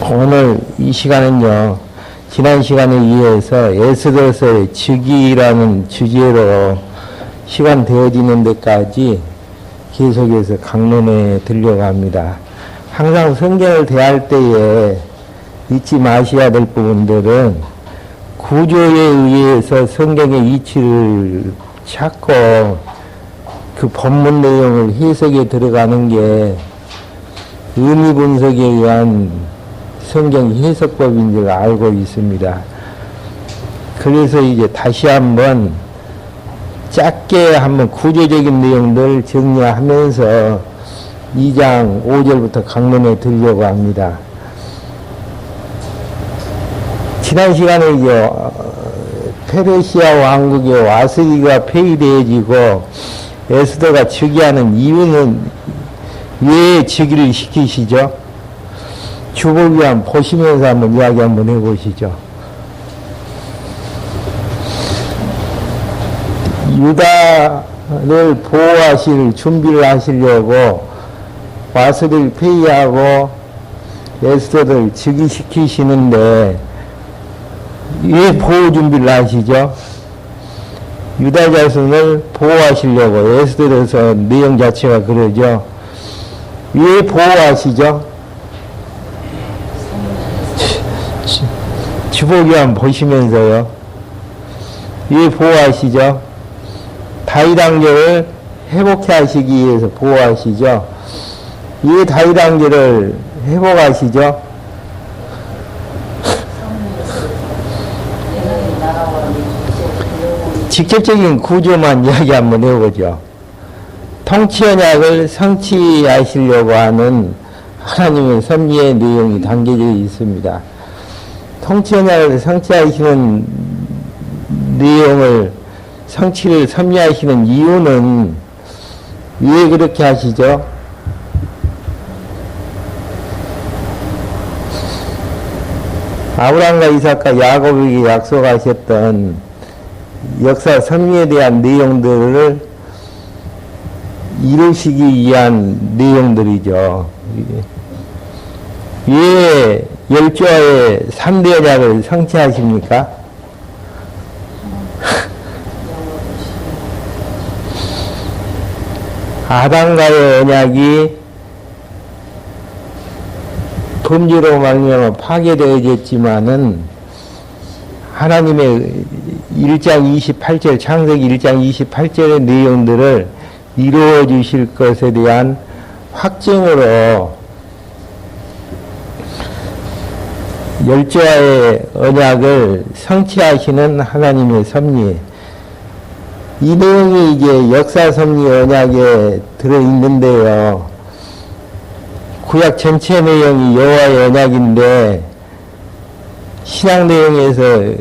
오늘 이 시간은요, 지난 시간에 이어서 에스더서의 즉위라는 주제로 시간 되어지는 데까지 계속해서 강론해 드리려고 합니다. 항상 성경을 대할 때에 잊지 마셔야 될 부분들은 구조에 의해서 성경의 이치를 찾고 그 본문 내용을 해석에 들어가는 게 의미 분석에 의한 성경 해석법인 줄 알고 있습니다. 그래서 이제 다시 한번 짧게 한번 구조적인 내용들 정리하면서 2장 5절부터 강론해 드리려고 합니다. 지난 시간에 이제 페르시아 왕국의 와스기가 폐위되어지고 에스더가 즉위하는 이유는 왜 즉위를 시키시죠? 주보기 한번 보시면서 한번 이야기 한번 해보시죠. 유다를 보호하실 준비를 하시려고 와스를 폐위하고 에스더를 즉위시키시는데 왜 보호 준비를 하시죠? 유다 자손을 보호하시려고 에스더에서 내용 자체가 그러죠. 왜 보호하시죠? 주보기 한번 보시면서요. 왜 보호하시죠? 다윗 왕조를 회복해 하시기 위해서 보호하시죠. 왜 다윗 왕조를 회복하시죠? 직접적인 구조만 이야기 한번 해보죠. 통치 언약을 성취하시려고 하는 하나님의 섭리의 내용이 담겨져 있습니다. 통치 언약을 성취하시는 내용을 성취를 섭리하시는 이유는 왜 그렇게 하시죠? 아브라함과 이삭과 야곱에게 약속하셨던 역사 섭리에 대한 내용들을 이루시기 위한 내용들이죠. 왜 열조와의 3대 언약을 성취하십니까? 아담과의 언약이 범죄로 말미암아 파괴되어졌지만은 하나님의 1장 28절 창세기 1장 28절의 내용들을 이루어 주실 것에 대한 확증으로 열조와의 언약을 성취하시는 하나님의 섭리, 이 내용이 이제 역사 섭리 언약에 들어있는데요. 구약 전체 내용이 여호와의 언약인데 신약 내용에서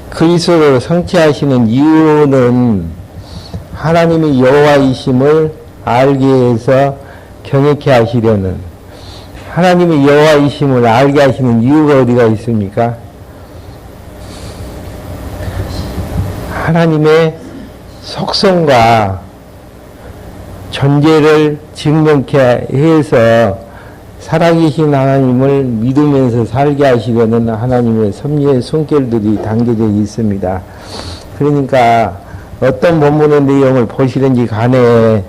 그리스도로 성취하시는 이유는 하나님이 여호와이심을 알게 해서 경외케 하시려는, 하나님이 여호와이심을 알게 하시는 이유가 어디가 있습니까? 하나님의 속성과 존재를 증명케 해서 살아계신 하나님을 믿으면서 살게 하시려는 하나님의 섭리의 손길들이 담겨져 있습니다. 그러니까 어떤 본문의 내용을 보시든지 간에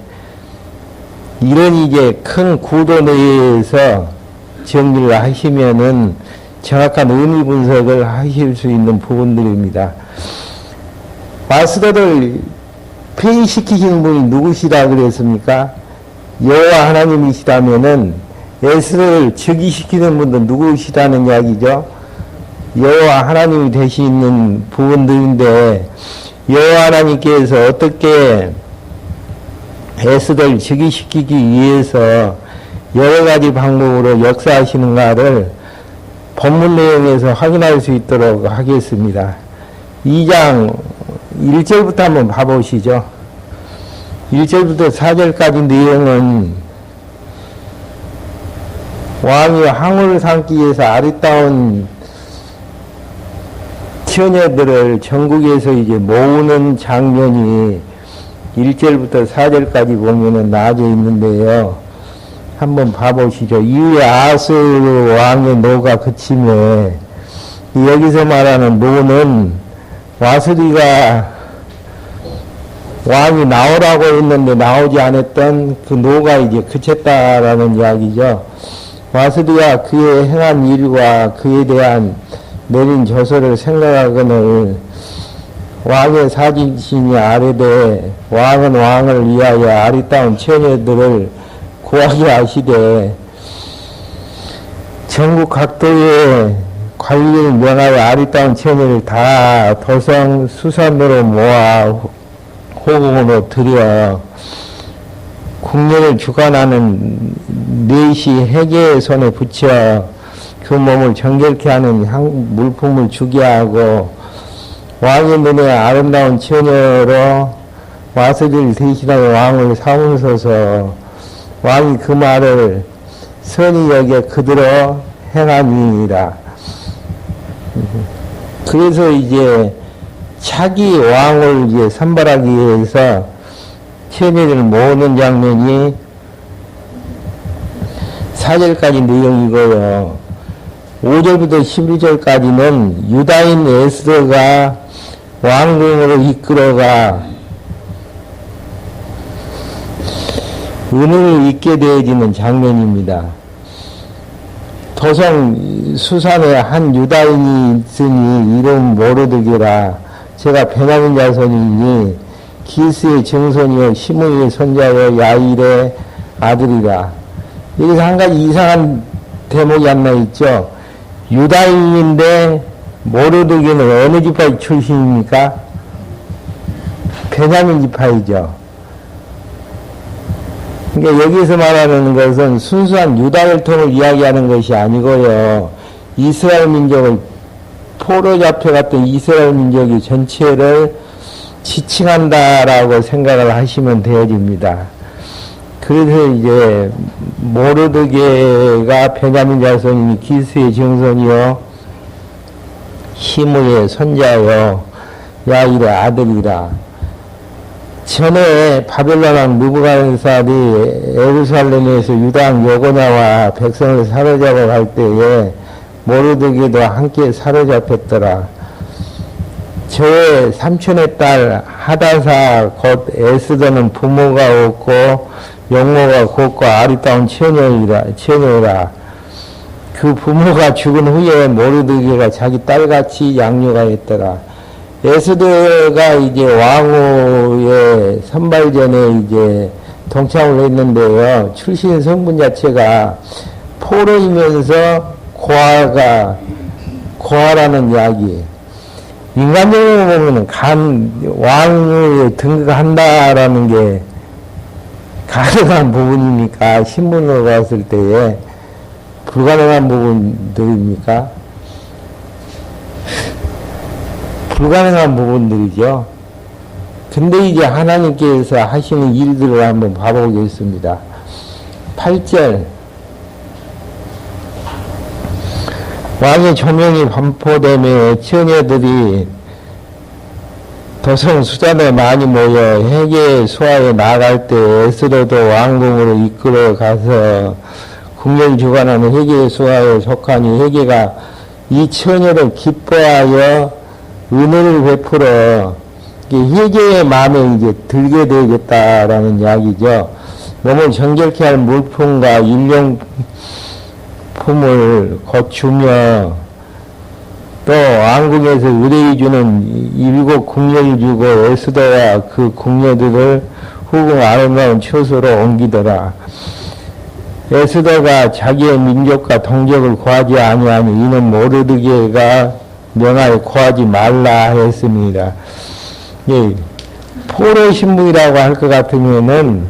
이런 이제 큰 구도 내에서 정리를 하시면은 정확한 의미 분석을 하실 수 있는 부분들입니다. 와스더를 폐위시키신 분이 누구시라 그랬습니까? 여호와 하나님이시라면은 에스더를 즉위시키는 분도 누구시라는 이야기죠? 여호와 하나님이 되시는 부분들인데 여호와 하나님께서 어떻게 에스더를 즉위시키기 위해서 여러 가지 방법으로 역사하시는가를 본문 내용에서 확인할 수 있도록 하겠습니다. 2장 1절부터 한번 봐보시죠. 1절부터 4절까지 내용은 왕이 항우를 삼기 위해서 아리따운 처녀들을 전국에서 이제 모으는 장면이 1절부터 4절까지 보면은 나와져 있는데요. 한번 봐보시죠. 이후에 아수르 왕의 노가 그치매 여기서 말하는 노는 와수리가 왕이 나오라고 했는데 나오지 않았던 그 노가 이제 그쳤다라는 이야기죠. 와수리가 그의 행한 일과 그에 대한 내린 조서를 생각하거늘 왕의 사진신이 아뢰되 왕은 왕을 위하여 아리따운 처녀들을 구하게 하시되 전국 각도의 관리를 명하여 아리따운 처녀를 다 도성 수산으로 모아 호궁으로 들여 국녀를 주관하는 넷이 해계의 손에 붙여 그 몸을 정결케 하는 물품을 주게 하고 왕의 눈에 아름다운 처녀로 와수리를 대신하여 왕을 삼으소서. 왕이 그 말을 선히 여겨 그대로 행하니라. 그래서 이제 차기 왕을 이제 선발하기 위해서 처녀를 모으는 장면이 4절까지 내용이고요. 5절부터 11절까지는 유다인 에스더가 왕궁으로 이끌어가 은혜를 잊게 되어지는 장면입니다. 도성 수산에 한 유다인이 있으니 이름 모르드게라. 제가 베냐민 자손이니 기스의 증손이요 시므이의 손자요 야일의 아들이라. 여기서 한 가지 이상한 대목이 하나 있죠. 유다인인데 모르드게는 어느 지파 출신입니까? 베냐민 지파이죠. 그러니까 여기서 말하는 것은 순수한 유다혈통을 이야기하는 것이 아니고요. 이스라엘 민족을 포로 잡혀갔던 이스라엘 민족이 전체를 지칭한다라고 생각을 하시면 되어집니다. 그래서 이제 모르드게가 베냐민 자손이니 기스의 증손이요 시므의 손자요 야일의 아들이라. 전에 바벨론 왕 느부갓네살이 예루살렘에서 유다왕 여고냐와 백성을 사로잡아 갈 때에 모르드게도 함께 사로잡혔더라. 저의 삼촌의 딸 하다사 곧 에스더는 부모가 없고 용모가 곱고 아리따운 처녀라. 그 부모가 죽은 후에 모르드게가 자기 딸같이 양육하였더라. 에스더가 이제 왕후의 선발전에 이제 동참을 했는데요. 출신 성분 자체가 포로이면서 고아라는 이야기. 인간적으로 보면 왕을 등극한다라는 게 가능한 부분입니까? 신문으로 봤을 때에 불가능한 부분들입니까? 불가능한 부분들이죠. 근데 이제 하나님께서 하시는 일들을 한번 봐보겠습니다. 8절 왕의 조명이 반포되며 처녀들이 도성 수잔에 많이 모여 해계 수하에 나갈 때 에스더도 왕궁으로 이끌어 가서 국령이 주관하는 해계 수하에 속하니 해계가 이 처녀를 기뻐하여 은혜를 베풀어 회개의 마음에 이제 들게 되겠다라는 이야기죠. 몸을 정결케 할 물품과 일용품을 곧 주며 또 왕궁에서 의뢰해 주는 7 궁녀를 주고 에스더와 그 궁녀들을 후궁 아름다운 처소로 옮기더라. 에스더가 자기의 민족과 동족을 구하지 아니하니 이는 모르드게가 명하여 구하지 말라 했습니다. 예, 포로 신분이라고 할 것 같으면은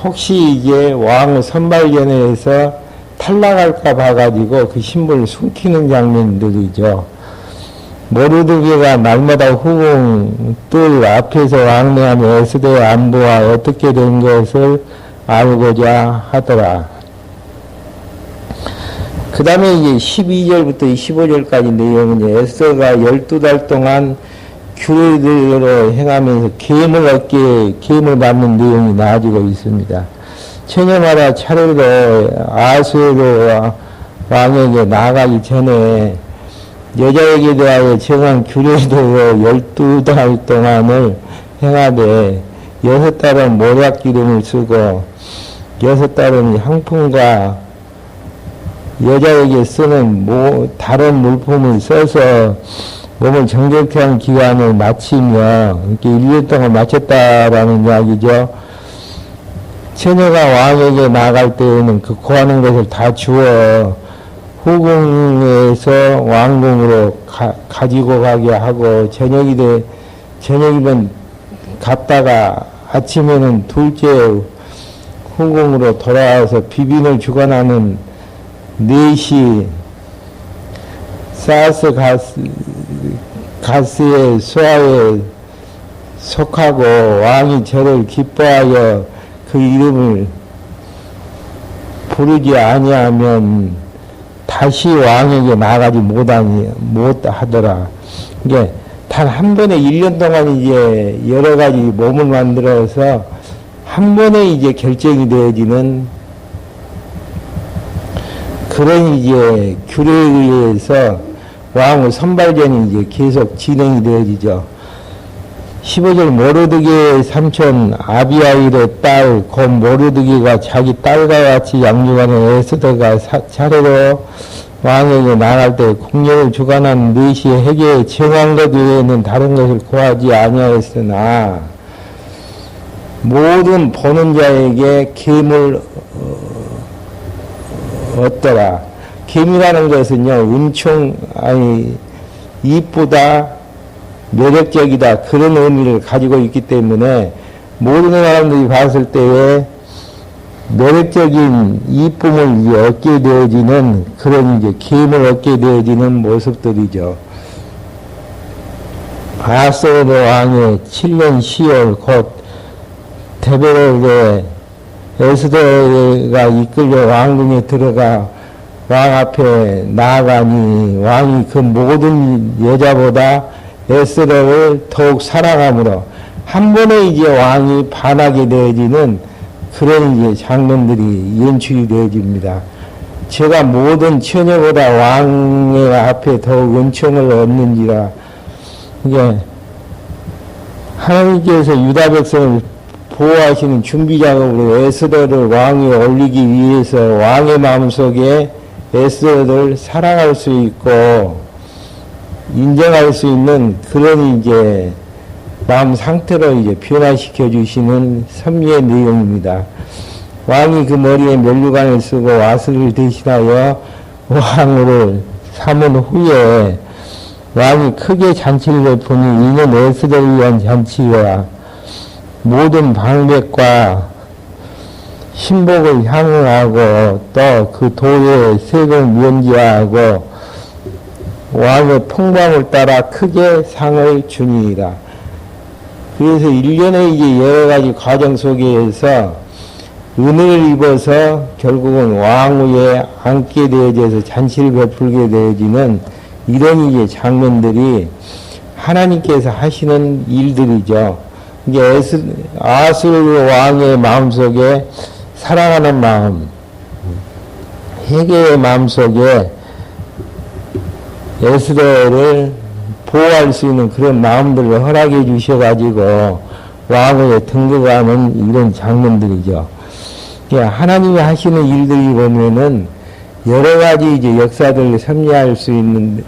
혹시 이제 왕 선발전에서 탈락할까 봐가지고 그 신분을 숨기는 장면들이죠. 모르드게가 날마다 후궁 뜰 앞에서 왕래하며 에스더의 안부와 어떻게 된 것을 알고자 하더라. 그 다음에 이제 12절부터 15절까지 내용은 에스더가 12달 동안 규례대로 행하면서 계임을 받는 내용이 나와지고 있습니다. 처녀마다 차례로 아수로 왕에게 나가기 전에 여자에게 대하여 정한 규례도 12달 동안을 행하되 6달은 모략기름을 쓰고 6달은 향품과 여자에게 쓰는 다른 물품을 써서 몸을 정결케 한 기간을 마치며 이렇게 1년 동안 마쳤다라는 이야기죠. 처녀가 왕에게 나갈 때에는 그 구하는 것을 다 주어 후궁에서 왕궁으로 가지고 가게 하고 저녁이면 갔다가 아침에는 둘째 후궁으로 돌아와서 비빈을 주관하는 4시 사스 가스의 수하에 속하고 왕이 저를 기뻐하여 그 이름을 부르지 아니하면 다시 왕에게 나가지 못하더라. 이게 단 한 번에 1년 동안 이제 여러 가지 몸을 만들어서 한 번에 이제 결정이 되어지는 그런 이제 규례에 의해서 왕의 선발전이 이제 계속 진행이 되어지죠. 15절 모르드게의 삼촌 아비아일의 딸 곧 모르드게가 자기 딸과 같이 양육하는 에스더가 차례로 왕에게 나갈 때 국력을 주관한 4시의 해계에 정한 것 외에는 다른 것을 구하지 아니하였으나 모든 보는 자에게 계물 얻더라. 계미라는 것은요, 이쁘다, 매력적이다, 그런 의미를 가지고 있기 때문에 모든 사람들이 봤을 때에 매력적인 이쁨을 얻게 되어지는 그런 이제 계임을 얻게 되어지는 모습들이죠. 아하스웨로 왕의 7년 10월 곧 데베롯에 에스더가 이끌려 왕궁에 들어가 왕 앞에 나아가니 왕이 그 모든 여자보다 에스더를 더욱 사랑하므로 한 번에 이제 왕이 반하게 되어지는 그런 이제 장면들이 연출이 되어집니다. 제가 모든 처녀보다 왕의 앞에 더욱 은총을 얻는지라. 이게 하나님께서 유다 백성을 보호하시는 준비 작업으로 에스더를 왕에 올리기 위해서 왕의 마음속에 에스더를 사랑할 수 있고 인정할 수 있는 그런 이제 마음 상태로 이제 변화시켜 주시는 섭리의 내용입니다. 왕이 그 머리에 면류관을 쓰고 와스를 대신하여 왕을 삼은 후에 왕이 크게 잔치를 베푸니 이는 에스더를 위한 잔치와 모든 방백과 신복을 향응하고 또 그 도의 색을 면제하고 왕의 통방을 따라 크게 상을 주니라. 그래서 1년의 이제 여러 가지 과정 속에서 은혜를 입어서 결국은 왕위에 앉게 되어져서 잔치를 베풀게 되어지는 이런 이제 장면들이 하나님께서 하시는 일들이죠. 이게 아하스웨로 왕의 마음속에 사랑하는 마음, 해계의 마음속에 에스더를 보호할 수 있는 그런 마음들을 허락해 주셔가지고 왕위에 등극하는 이런 장면들이죠. 하나님이 하시는 일들이 보면은 여러 가지 이제 역사들을 섭리할 수 있는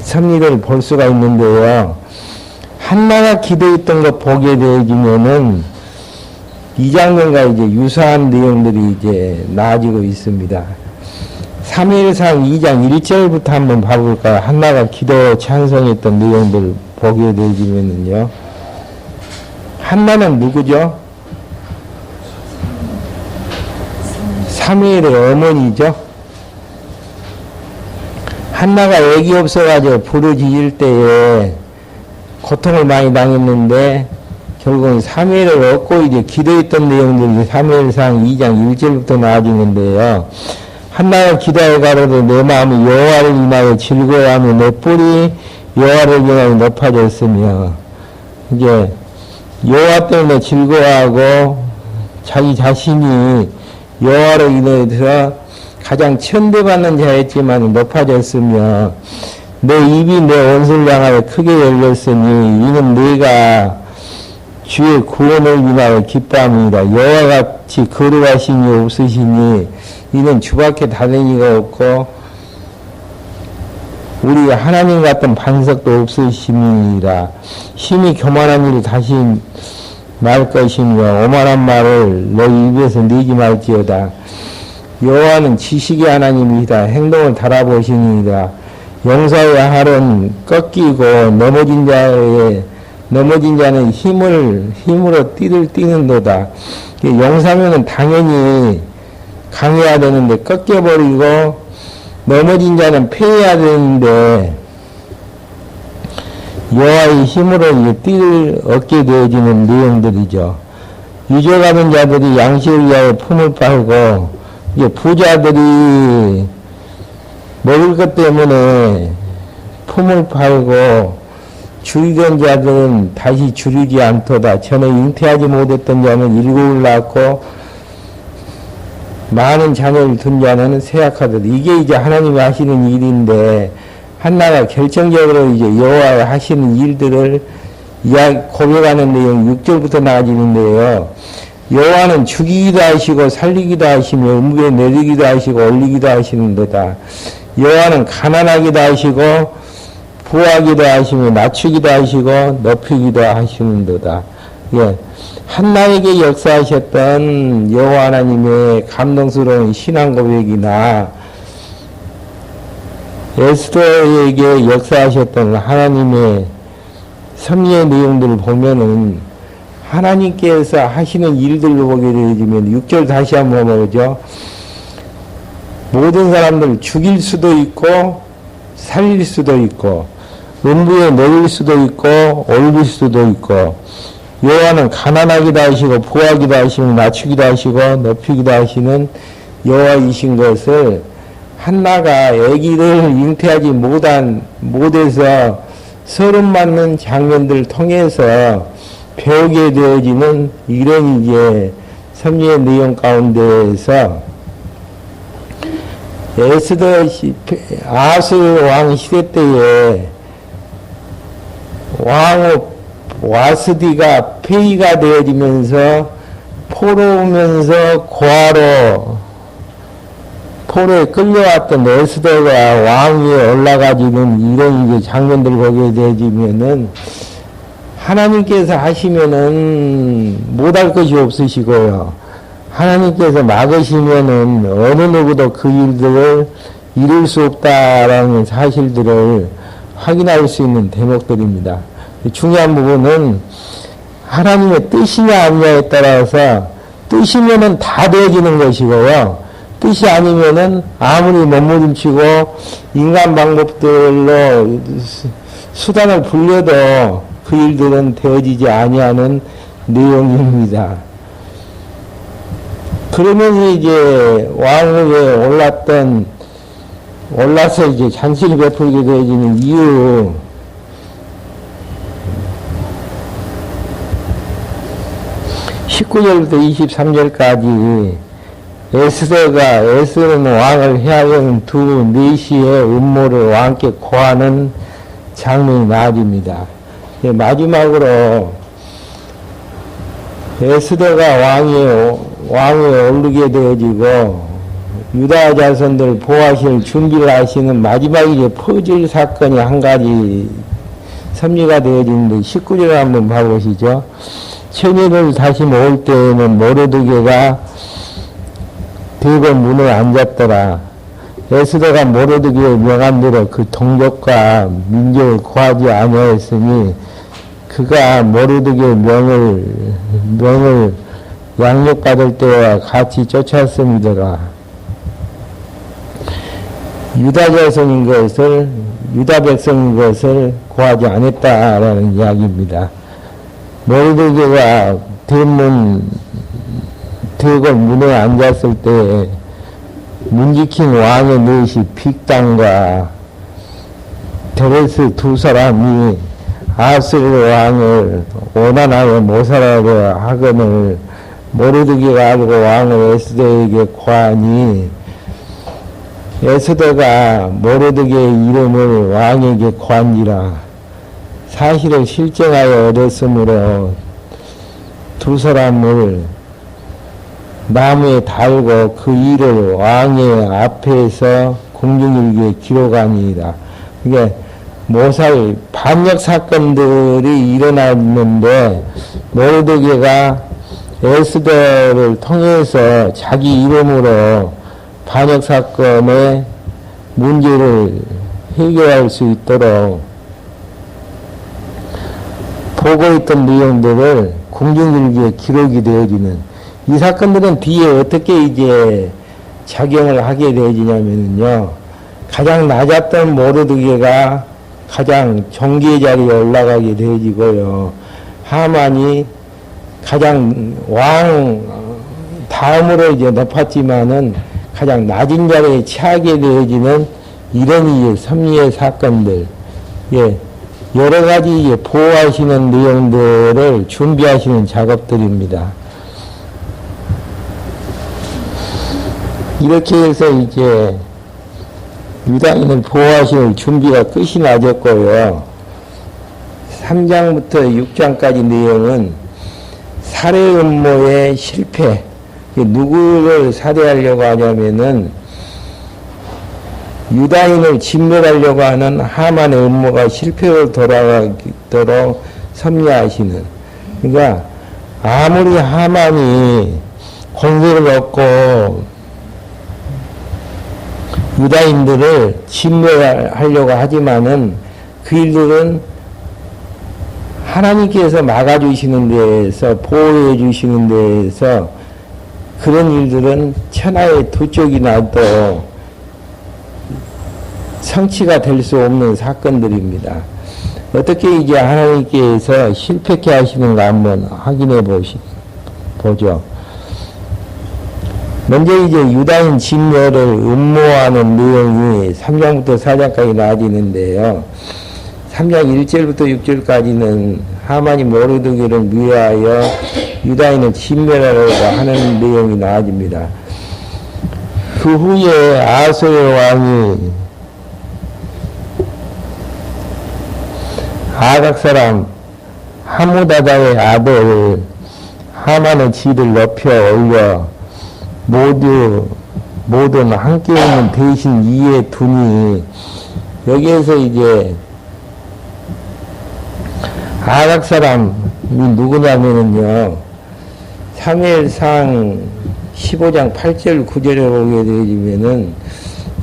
섭리를 볼 수가 있는데요. 한나가 기도했던 거 보게 되어지면은 이 장면과 이제 유사한 내용들이 이제 나아지고 있습니다. 3일상 2장 1절부터 한번 봐볼까요? 한나가 기도 찬송했던 내용들을 보게 되어지면은요. 한나는 누구죠? 사무엘의 어머니죠. 한나가 애기 없어가지고 부르짖을 때에 고통을 많이 당했는데 결국은 사무엘을 얻고 이제 기도했던 내용들이 사무엘상 2장 1절부터 나아지는데요. 한나가 기도해 가로되 내 마음이 여호와를 인하여 즐거워하며 내 뿔이 여호와를 인하여 높아졌으며 이제 여호와 때문에 즐거워하고 자기 자신이 여호와로 인해서 가장 천대받는 자였지만 높아졌으며 내 입이 내 원수를 향하여 크게 열렸으니 이는 내가 주의 구원을 인하여 기뻐합니다. 여호와 같이 거룩하신 이 없으시니 이는 주밖에 다른 이가 없고 우리 하나님 같은 반석도 없으심이니라. 심히 교만한 일을 다시 말 것이며 오만한 말을 너희 입에서 내지 말지어다. 여호와는 지식의 하나님이다. 행동을 달아보시니이다. 용서의 할은 꺾이고 넘어진 자는 힘으로 띠를 띠는도다. 용서하면 당연히 강해야 되는데 꺾여버리고 넘어진 자는 패해야 되는데 여호와의 힘으로 띠를 얻게 되어지는 내용들이죠. 유죄받은 자들이 양식을 위하여 품을 빨고 부자들이 먹을 것 때문에 품을 팔고 줄이던 자들은 다시 줄이지 않도다. 전에 잉태하지 못했던 자는 일곱을 낳고 많은 자녀를 둔 자는 쇠약하도다. 이게 이제 하나님이 하시는 일인데 한나가 결정적으로 이제 여호와가 하시는 일들을 고백하는 내용 6절부터 나아지는데요. 여호와는 죽이기도 하시고 살리기도 하시며 음부에 내리기도 하시고 올리기도 하시는도다. 여호와는 가난하기도 하시고 부하기도 하시며 낮추기도 하시고 높이기도 하시는도다. 예. 한나에게 역사하셨던 여호와 하나님의 감동스러운 신앙 고백이나 에스더에게 역사하셨던 하나님의 섭리의 내용들을 보면은 하나님께서 하시는 일들을 보게 되어지면 6절 다시 한번 보죠. 모든 사람들 죽일 수도 있고 살릴 수도 있고 음부에 내릴 수도 있고 올릴 수도 있고 여호와는 가난하기도 하시고 부하기도 하시고 낮추기도 하시고 높이기도 하시는 여호와이신 것을 한나가 아기를 잉태하지 못해서 서름 맞는 장면들을 통해서 배우게 되어지는 이런 이제 섭리의 내용 가운데에서 에스더 아수 왕 시대 때에 왕의 와스디가 폐위가 되어지면서 포로오면서 포로에 끌려왔던 에스더가 왕 위에 올라가지는 이런 이제 장면들 보게 되어지면은 하나님께서 하시면은 못할 것이 없으시고요. 하나님께서 막으시면은 어느 누구도 그 일들을 이룰 수 없다라는 사실들을 확인할 수 있는 대목들입니다. 중요한 부분은 하나님의 뜻이냐 아니냐에 따라서 뜻이면은 다 되어지는 것이고요. 뜻이 아니면은 아무리 몸부림치고 인간 방법들로 수단을 불려도 그 일들은 되어지지 아니하는 내용입니다. 그러면서 이제 왕위에 올라서 이제 잔치를 베풀게 되어지는 이유, 19절부터 23절까지 에스더는 왕을 해하려는 두 내시의 음모를 왕께 고하는 장면이 나아집니다. 마지막으로 에스더가 왕위에 오르게 되어지고 유다 자손들 보호하실 준비를 하시는 마지막 이제 퍼즐 사건이 한 가지 섭리가 되어지는데 19절을 한번 봐보시죠. 처녀를 다시 모을 때에는 모르드게가 대궐 문에 앉았더라. 에스더가 모르드게의 명함대로 그 동족과 민족을 구하지 아니하였으니 그가 모르드게의 명을 양육받을 때와 같이 쫓았음이더라. 유다 자손인 것을, 유다 백성인 것을 구하지 않았다라는 이야기입니다. 모르드게가 대궐 문에 앉았을 때 문지킨 왕의 넷이 빅당과 데레스 두 사람이 아수르 왕을 오난하여 모살하려 하거늘 모르드게가 알고 왕을 에스더에게 고하니 에스더가 모르드게의 이름을 왕에게 고한지라. 사실을 실정하여 얻었으므로 두 사람을 나무에 달고 그 일을 왕의 앞에서 공중일기에 기록하니이다. 이게 모살 반역 사건들이 일어났는데 모르드게가 에스더를 통해서 자기 이름으로 반역 사건의 문제를 해결할 수 있도록 보고했던 내용들을 공중일기에 기록이 되어지는 이 사건들은 뒤에 어떻게 이제 작용을 하게 되어지냐면요. 가장 낮았던 모르드게가 가장 정계의 자리에 올라가게 되어지고요. 하만이 가장 왕 다음으로 이제 높았지만은 가장 낮은 자리에 처하게 되어지는 이런 이제 섭리의 사건들, 예, 여러 가지 이제 보호하시는 내용들을 준비하시는 작업들입니다. 이렇게 해서 이제 유다인을 보호하시는 준비가 끝이 나졌고요. 3장부터 6장까지 내용은 살해 음모의 실패, 누구를 살해하려고 하냐면은 유다인을 진멸하려고 하는 하만의 음모가 실패로 돌아가도록 섭리하시는. 그러니까 아무리 하만이 권세를 얻고 유다인들을 진멸하려고 하지만은 그 일들은 하나님께서 막아주시는 데에서 보호해 주시는 데에서 그런 일들은 천하의 두 쪽이 나도 성취가 될 수 없는 사건들입니다. 어떻게 이제 하나님께서 실패케 하시는가 한번 확인해 보죠. 먼저 이제 유다인 진멸을 음모하는 내용이 3장부터 4장까지 나와지는데요. 3장 1절부터 6절까지는 하만이 모르드게를 위하여 유다인을 진멸하려고 하는 내용이 나와집니다. 그 후에 아소의 왕이 아각 사람 하무다다의 아들 하만의 지위를 높여 올려 모든 함께 있는 대신 이에 두니, 여기에서 이제 아각 사람이 누구냐면요, 사무엘상 15장 8절 9절에 보게 되어지면은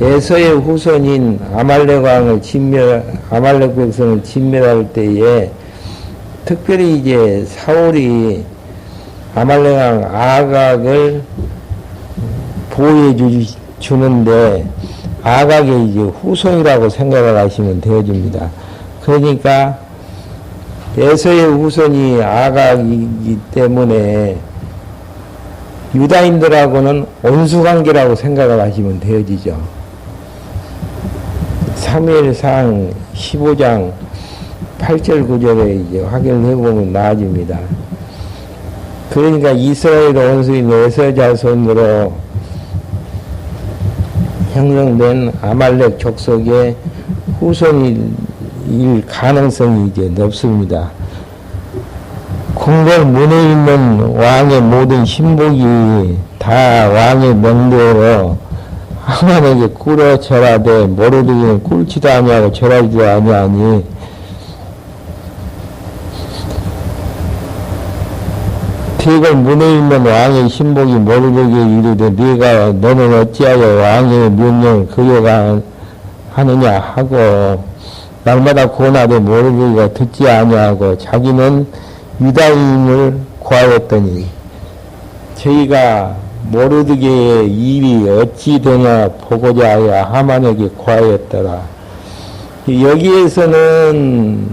에서의 후손인 아말렉 백성을 진멸할 때에 특별히 이제 사울이 아말렉 왕 아각을 보호해 주는데 아각의 이제 후손이라고 생각을 하시면 되어집니다. 그러니까 에서의 후손이 아각이기 때문에 유다인들하고는 온수관계라고 생각을 하시면 되어지죠. 사무엘상 15장 8절 9절에 이제 확인을 해보면 나아집니다. 그러니까 이스라엘 원수인 에서 자손으로 형성된 아말렉 족속의 후손일 가능성이 이제 높습니다. 궁궐 문에 있는 왕의 모든 신복이 다 왕의 명대로 하만에게 꿇어 절하되 모르드게는 꿇지도 아니하고 절하지도 아니하니 대궐 문에 있는 왕의 신복이 모르드게에 이르되 너는 어찌하여 왕의 명령을 거역하느냐 하고 날마다 고나되 모르드게가 듣지 아니하고 자기는 유다인을 구하였더니 저희가 모르드게의 일이 어찌 되냐 보고자 하여 하만에게 구하였더라. 여기에서는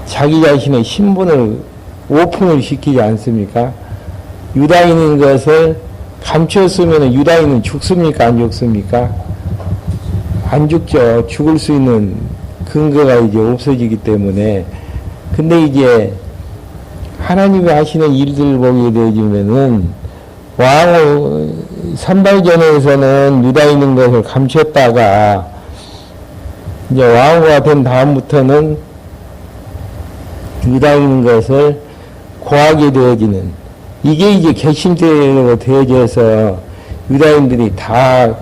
자기 자신의 신분을 오픈을 시키지 않습니까? 유다인인 것을 감추었으면 유다인은 죽습니까? 안 죽습니까? 안 죽죠. 죽을 수 있는 근거가 이제 없어지기 때문에. 근데 이제 하나님이 하시는 일들을 보게 되어지면은 왕의 선발전에서는 유다 있는 것을 감췄다가 이제 왕후가 된 다음부터는 유다 있는 것을 고하게 되어지는, 이게 이제 객심대로 되어져서 유다인들이 다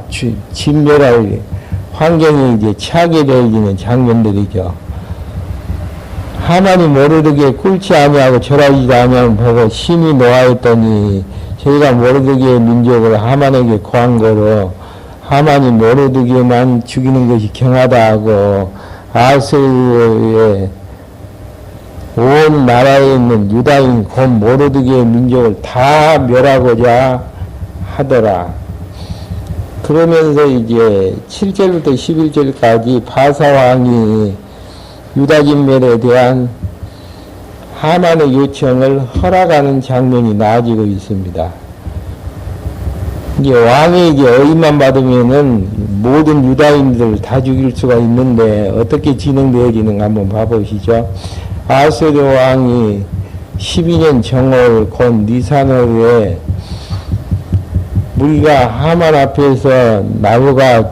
진멸할 환경에 이제 처하게 되어지는 장면들이죠. 하만이 모르드게 꿇지 아니하고 절하지 아니하면 보고 심히 노하였더니 저희가 모르드게의 민족을 하만에게 고한 거로 하만이 모르드게만 죽이는 것이 경하다 하고 아하스의 온 나라에 있는 유다인 곧 모르드게의 민족을 다 멸하고자 하더라. 그러면서 이제 7절부터 11절까지 바사왕이 유다진멸에 대한 하만의 요청을 허락하는 장면이 나아지고 있습니다. 이제 왕에게 어임만 받으면은 모든 유다인들을 다 죽일 수가 있는데 어떻게 진행되어지는가 한번 봐보시죠. 아하스웨로 왕이 12년 정월 곧 니산월에 우리가 하만 앞에서 나무가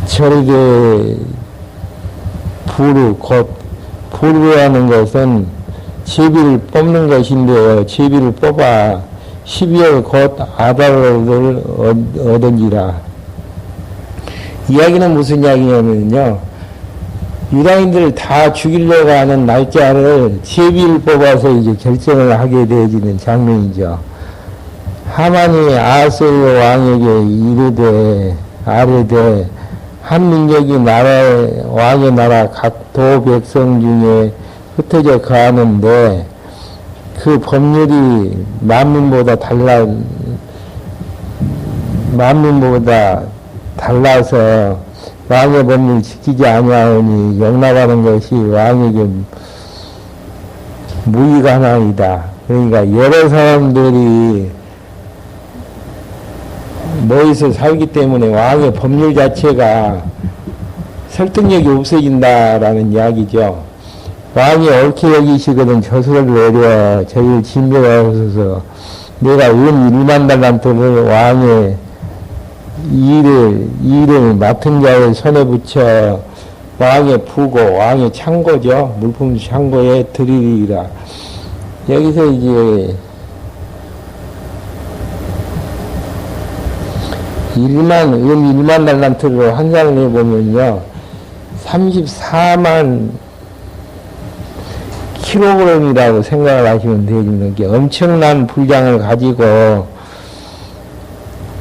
저렇게 부르라는 것은 제비를 뽑는 것인데요. 제비를 뽑아 12월 곧 아달을 얻은지라. 이야기는 무슨 이야기냐면요. 유다인들을 다 죽이려고 하는 날짜를 제비를 뽑아서 이제 결정을 하게 되어지는 장면이죠. 하만이 아하스웨로 왕에게 아뢰되 한 민족이 왕의 나라 각 도 백성 중에 흩어져 가는데 그 법률이 만민보다 달라서 왕의 법률을 지키지 아니하오니 영납하는 것이 왕에게 무의가나이다. 그러니까 여러 사람들이 모여서 살기 때문에 왕의 법률 자체가 설득력이 없어진다라는 이야기죠. 왕이 옳게 여기시거든 저수를 내려 저희를 진멸하셔서 내가 은 1만 달란트를 왕의 일을 맡은 자의 손에 붙여 왕의 부고, 왕의 창고죠. 물품 창고에 드리리라. 여기서 이제 1만 달란트로 환산을 해보면요. 34만 킬로그램이라고 생각을 하시면 되겠는데, 엄청난 분량을 가지고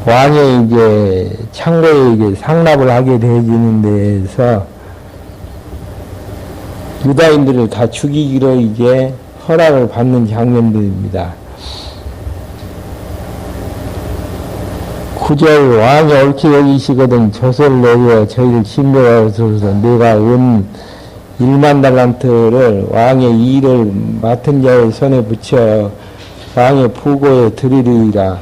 왕의 이제 창고에 이제 상납을 하게 되어지는 데에서 유다인들을 다 죽이기로 이제 허락을 받는 장면들입니다. 9절 왕이 옳게 여기시거든 조서를 내려 저희를 진멸하소서. 내가 은 1만 달란트를 왕의 일을 맡은 자의 손에 붙여 왕의 부고에 드리리라.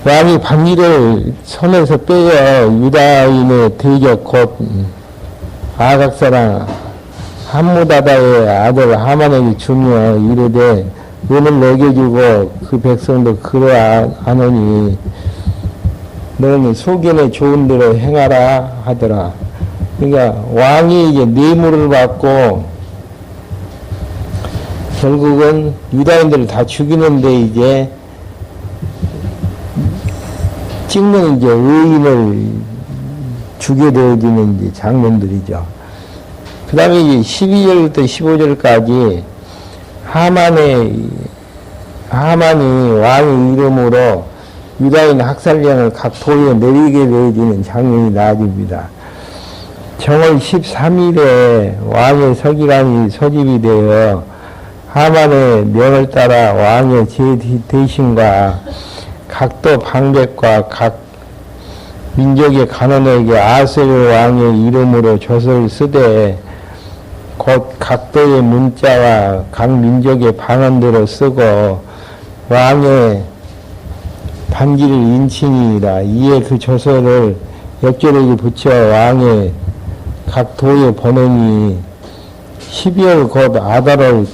왕이 반일을 손에서 빼어 유다인의 대적 곧 아각사랑 함무다다의 아들 하만에게 주며 이르되 은을 먹여주고 그 백성도 그러하노니 너는 소견에 좋은 대로 행하라 하더라. 그러니까 왕이 이제 뇌물을 받고 결국은 유다인들을 다 죽이는데 이제 찍는 이제 의인을 주게 되어지는 이제 장면들이죠. 그 다음에 이제 12절부터 15절까지 하만이 왕의 이름으로 유다인 학살령을 각 도에 내리게 되어지는 장면이 나아집니다. 정월 13일에 왕의 서기관이 소집이 되어 하만의 명을 따라 왕의 대신과 각도 방백과 각 민족의 간원에게 아하스웨로 왕의 이름으로 조서를 쓰되 곧 각도의 문자와 각 민족의 방언대로 쓰고 왕의 반기를 인치니라. 이에 그 조서를 옆절에게 붙여 왕의 각 도에 보내니 12월 곧 아달월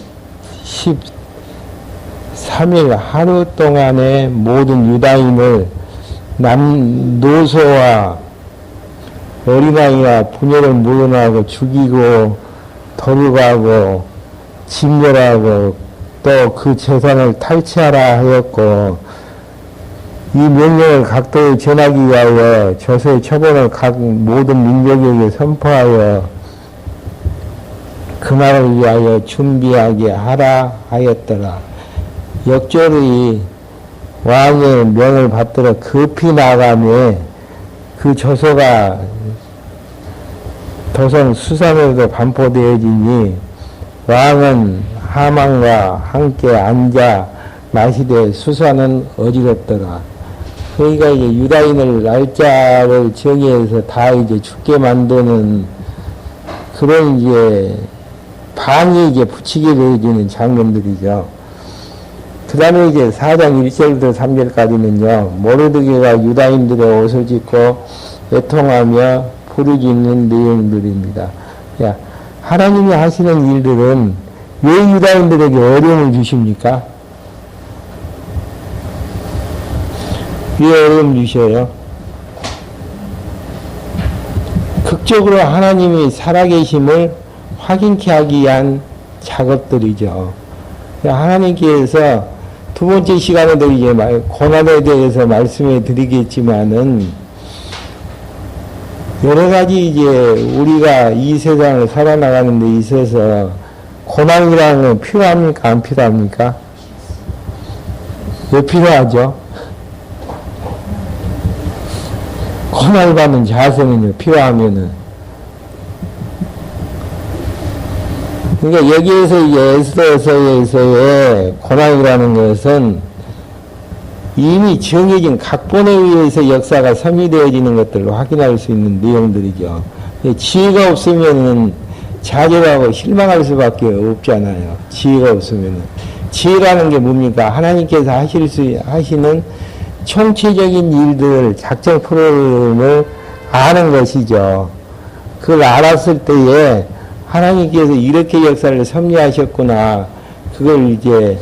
13일 하루 동안에 모든 유다인을 노소와 어린아이와 부녀를 물어나고 죽이고 도륙하고 진멸하고 또 그 재산을 탈취하라 하였고, 이 명령을 각도에 전하기 위하여 조서의 처벌을 각 모든 민족에게 선포하여 그날을 위하여 준비하게 하라 하였더라. 역졸의 왕의 명을 받들어 급히 나가며 그 조서가 도성 수산에도 반포되어지니 왕은 하만과 함께 앉아 마시되 수산은 어지럽더라. 그러니까 이제 유다인을 날짜를 정해서 다 이제 죽게 만드는 그런 이제 반이 이제 붙이게 되어지는 장면들이죠. 그 다음에 이제 4장 1절부터 3절까지는요, 모르드게가 유다인들의 옷을 찢고 애통하며 부르짖는 내용들입니다. 야, 하나님이 하시는 일들은 왜 유다인들에게 어려움을 주십니까? 왜 어려움 주셔요? 극적으로 하나님이 살아계심을 확인케 하기 위한 작업들이죠. 하나님께서 두 번째 시간에도 이제 고난에 대해서 말씀해 드리겠지만은, 여러 가지 이제 우리가 이 세상을 살아나가는 데 있어서 고난이라는 건 필요합니까? 안 필요합니까? 왜 필요하죠? 고난을 받는 자세는요, 필요하면은. 그러니까 여기에서 이제 에스더서에서의 고난이라는 것은 이미 정해진 각본에 의해서 역사가 섭리되어지는 것들을 확인할 수 있는 내용들이죠. 지혜가 없으면은 좌절하고 실망할 수밖에 없잖아요. 지혜가 없으면은. 지혜라는 게 뭡니까? 하나님께서 하시는 총체적인 일들, 작전 프로그램을 아는 것이죠. 그걸 알았을 때에 하나님께서 이렇게 역사를 섭리하셨구나. 그걸 이제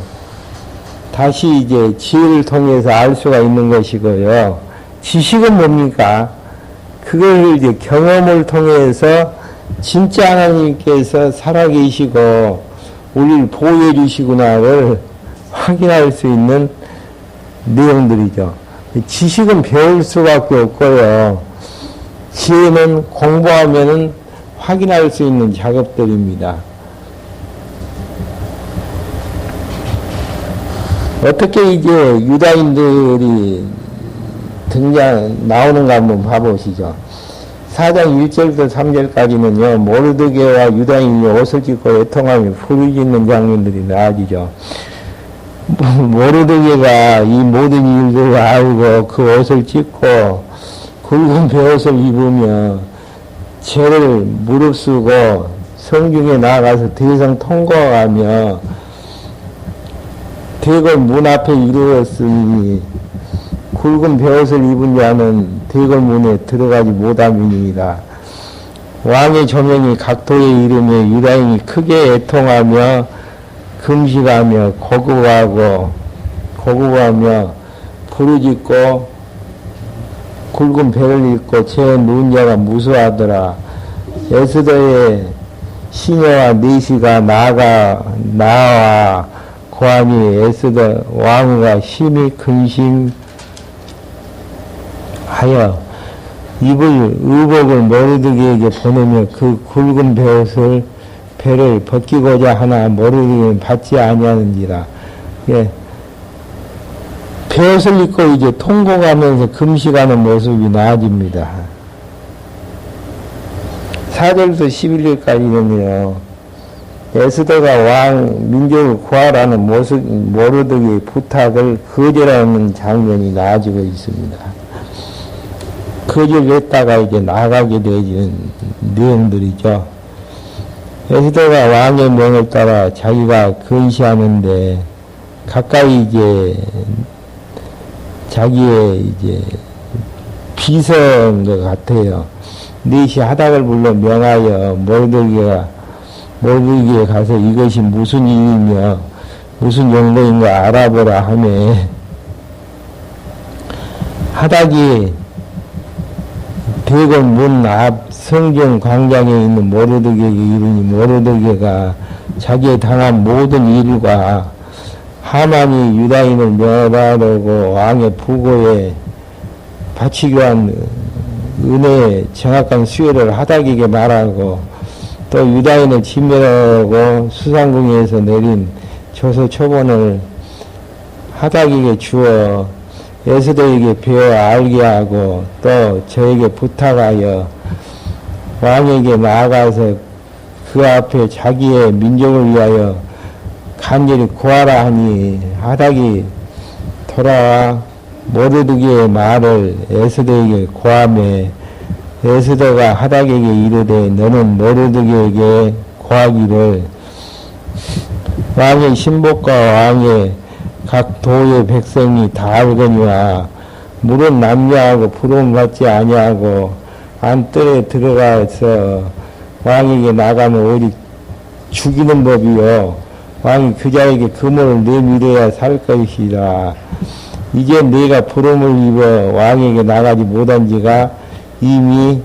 다시 이제 지혜를 통해서 알 수가 있는 것이고요. 지식은 뭡니까? 그걸 이제 경험을 통해서 진짜 하나님께서 살아계시고 우리를 보호해 주시구나를 확인할 수 있는 내용들이죠. 지식은 배울 수밖에 없고요. 지혜는 공부하면은 확인할 수 있는 작업들입니다. 어떻게 이제 유다인들이 나오는가 한번 봐보시죠. 4장 1절부터 3절까지는요, 모르드게와 유다인이 옷을 찢고 애통하며 부르짖는 장면들이 나와지죠. 모르드게가 이 모든 일들을 알고 그 옷을 찢고 굵은 베옷을 입으며 죄를 무릅쓰고 성중에 나아가서 대성 통과하며 대궐 문 앞에 이르렀으니 굵은 베옷을 입은 자는 대궐 문에 들어가지 못함이니이다. 왕의 조명이 각도에 이르며 유다인이 크게 애통하며 금식하며 고구하며 부르짖고 굵은 배를 입고 제 누운 자가 무수하더라. 에스더의 시녀와 네시가 나와 고하니 에스더 왕후가 심히 근심하여 입을 의복을 모르드게에게 보내며 그 굵은 배를 벗기고자 하나 모르드게는 받지 아니하는지라. 예. 베옷을 입고 이제 통곡하면서 금식하는 모습이 나아집니다. 4절부터 11절까지는요, 에스더가 왕 민족을 구하라는 모르드게의 부탁을 거절하는 장면이 나아지고 있습니다. 거절했다가 이제 나가게 되어지는 내용들이죠. 에스더가 왕의 명을 따라 자기가 건시하는데 가까이 이제 자기의 이제 비서인 것 같아요. 넷이 하닥을 불러 명하여 모르드게가 모르기에 가서 이것이 무슨 일이며 무슨 용도인가 알아보라 하며 하닥이 대궐 문 앞 성경 광장에 있는 모르드게에게 이르니 모르드게가 자기의 당한 모든 일과 하만이 유다인을 멸하려고 왕의 부고에 바치기 위한 은혜의 정확한 수혜를 하닥에게 말하고 또 유다인을 진멸하고 수상궁에서 내린 조서 초본을 하닥에게 주어 에스더에게 배워 알게 하고 또 저에게 부탁하여 왕에게 나아가서 그 앞에 자기의 민족을 위하여 간절히 구하라 하니 하닥이 돌아와 모르드게의 말을 에스더에게 고하매 에스더가 하닥에게 이르되 너는 모르드게에게 고하기를 왕의 신복과 왕의 각 도의 백성이 다 알거니와 물은 남녀하고 부러움 받지 아니하고 안뜰에 들어가서 왕에게 나가면 오직 죽이는 법이요 왕이 그자에게 금을 내밀어야 살 것이라. 이제 네가 부름을 입어 왕에게 나가지 못한 지가 이미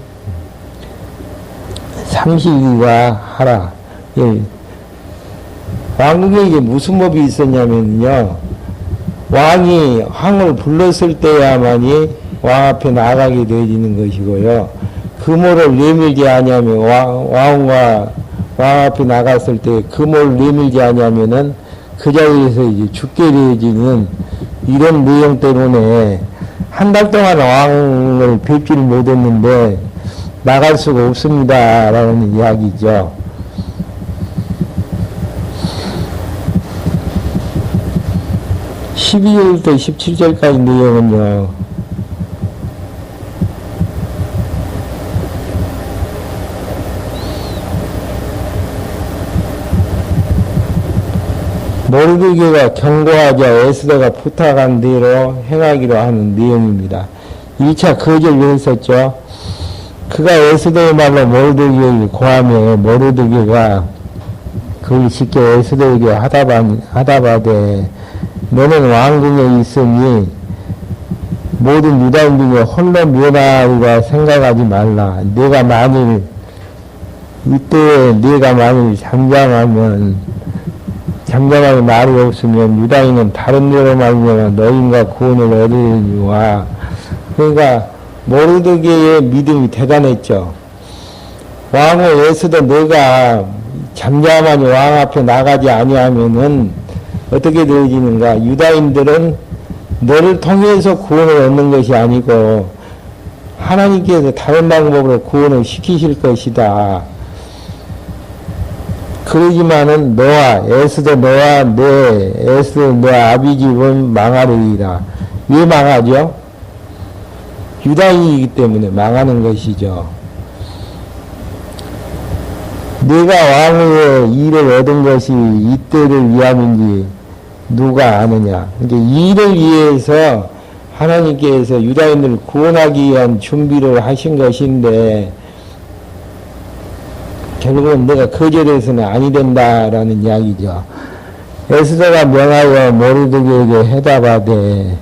30일이가 하라. 예. 왕국에 이게 무슨 법이 있었냐면요. 왕이 황을 불렀을 때야만이 왕 앞에 나가게 되어지는 것이고요. 금오를 내밀지 아니하면 왕과 왕 앞에 나갔을 때 금오를 내밀지 아니하면은 그 자리에서 이제 죽게 되어지는 이런 내용 때문에 한 달 동안 왕을 뵙지를 못했는데 나갈 수가 없습니다. 라는 이야기죠. (12절부터) (17절까지) 내용은요. 모르드게가 경고하자 에스더가 부탁한 대로 행하기로 하는 내용입니다. 1차 거절을 했었죠. 그가 에스더의 말로 모르드게에게 고하며 모르드게가 그를 직접 에스더에게 하다바되 너는 왕궁에 있으니 모든 유다인 중에 홀로 멸하리라 생각하지 말라. 네가 만일 잠잠하게 말이 없으면 유다인은 다른 데로 말미암아 너희가 구원을 얻으리니와. 그러니까 모르드게의 믿음이 대단했죠. 왕후 에스더 너가 잠잠하니 왕 앞에 나가지 아니하면은 어떻게 되어지는가? 유다인들은 너를 통해서 구원을 얻는 것이 아니고 하나님께서 다른 방법으로 구원을 시키실 것이다. 그러지만은 에스더 너와 너 아비집은 망하리라. 왜 망하죠? 유다인이기 때문에 망하는 것이죠. 네가 왕후의 일을 얻은 것이 이때를 위함인지 누가 아느냐. 그러니까 이를 위해서 하나님께서 유다인을 구원하기 위한 준비를 하신 것인데 결국은 내가 거절해서는 아니 된다라는 이야기죠. 에스더가 명하여 모르드게에게 해답하되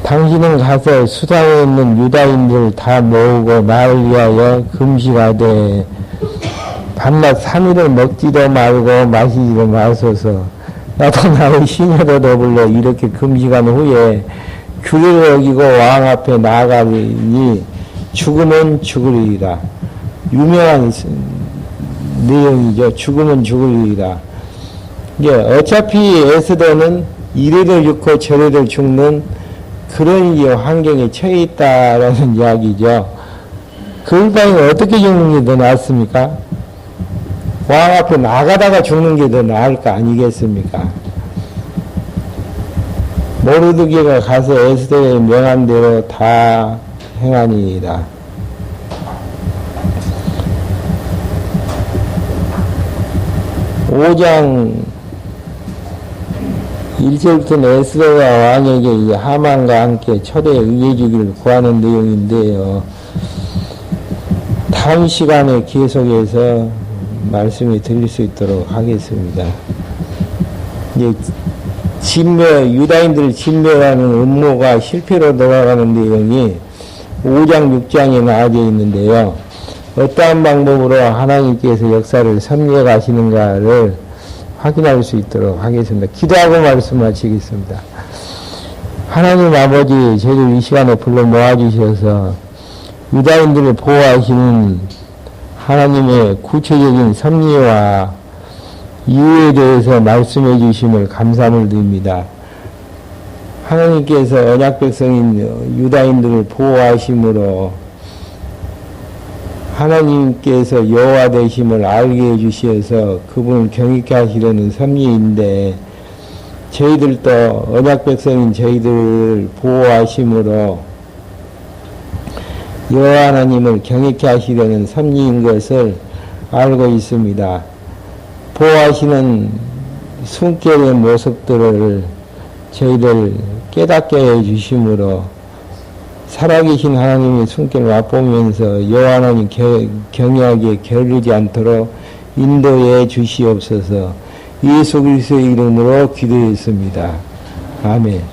당신은 가서 수상에 있는 유다인들 다 모으고 나를 위하여 금식하되 밤낮 3일을 먹지도 말고 마시지도 마소서. 나도 나의 시녀도 더불러 이렇게 금식한 후에 규례를 어기고 왕 앞에 나아가니 죽으면 죽으리라. 유명한 내용이죠. 죽으면 죽으리라. 어차피 에스더는 이래도 죽고 저래도 죽는 그런 환경에 처해 있다라는 이야기죠. 그 바에는 어떻게 죽는 게 더 낫습니까? 왕 앞에 나가다가 죽는 게 더 나을 거 아니겠습니까? 모르드게가 가서 에스더의 명한 대로 다 행하니이다. 5장 1절부터는 에스더가 왕에게 이 하만과 함께 초대에 응해주기를 구하는 내용인데요. 다음 시간에 계속해서 말씀이 드릴 수 있도록 하겠습니다. 이제 유다인들을 진멸하는 음모가 실패로 돌아가는 내용이 5장, 6장에 나와져 있는데요. 어떠한 방법으로 하나님께서 역사를 섭리해 가시는가를 확인할 수 있도록 하겠습니다. 기도하고 말씀 마치겠습니다. 하나님 아버지, 저희를 이 시간에 불러 모아주셔서 유다인들을 보호하시는 하나님의 구체적인 섭리와 이유에 대해서 말씀해 주심을 감사함을 드립니다. 하나님께서 언약 백성인 유다인들을 보호하심으로 하나님께서 여호와 되심을 알게 해주셔서 그분을 경외케 하시려는 섭리인데, 저희들도 언약 백성인 저희들을 보호하심으로 여호와 하나님을 경외케 하시려는 섭리인 것을 알고 있습니다. 보호하시는 숨결의 모습들을 저희들 깨닫게 해주심으로 살아계신 하나님의 숨결을 맛보면서 여호와 하나님 경외하기에 게으르지 않도록 인도해 주시옵소서. 예수 그리스도의 이름으로 기도했습니다. 아멘.